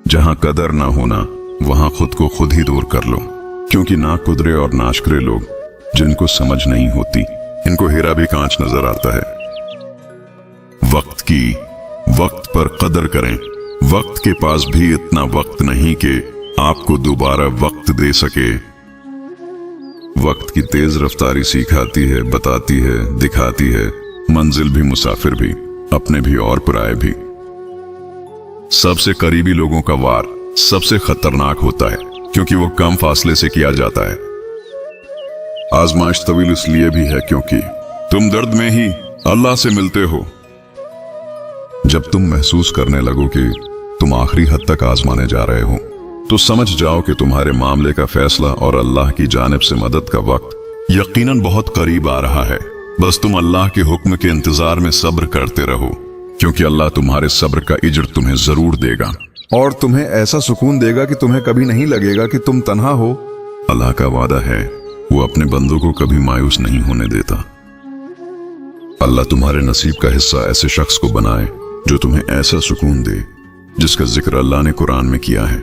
जहां कदर ना होना वहां खुद को खुद ही दूर कर लो, क्योंकि नाकुदरे और नाशकरे लोग जिनको समझ नहीं होती, इनको हीरा भी कांच नजर आता है। वक्त की वक्त पर कदर करें। वक्त के पास भी इतना वक्त नहीं कि आपको दोबारा वक्त दे सके। वक्त की तेज रफ्तारी सिखाती है, बताती है, दिखाती है मंजिल भी, मुसाफिर भी, अपने भी और पराए भी। सबसे करीबी लोगों का वार सबसे खतरनाक होता है, क्योंकि वो कम फासले से किया जाता है। आजमाइश तवील इसलिए भी है क्योंकि तुम दर्द में ही अल्लाह से मिलते हो। जब तुम महसूस करने लगो कि तुम आखिरी हद तक आजमाने जा रहे हो, तो समझ जाओ कि तुम्हारे मामले का फैसला और अल्लाह की जानिब से मदद का वक्त यकीनन बहुत करीब आ रहा है। बस तुम अल्लाह के हुक्म के इंतजार में सब्र करते रहो, क्योंकि अल्लाह तुम्हारे सब्र का इज्र तुम्हें जरूर देगा और तुम्हें ऐसा सुकून देगा कि तुम्हें कभी नहीं लगेगा कि तुम तन्हा हो। अल्लाह का वादा है, वो अपने बंदों को कभी मायूस नहीं होने देता। अल्लाह तुम्हारे नसीब का हिस्सा ऐसे शख्स को बनाए जो तुम्हें ऐसा सुकून दे जिसका जिक्र अल्लाह ने कुरान में किया है।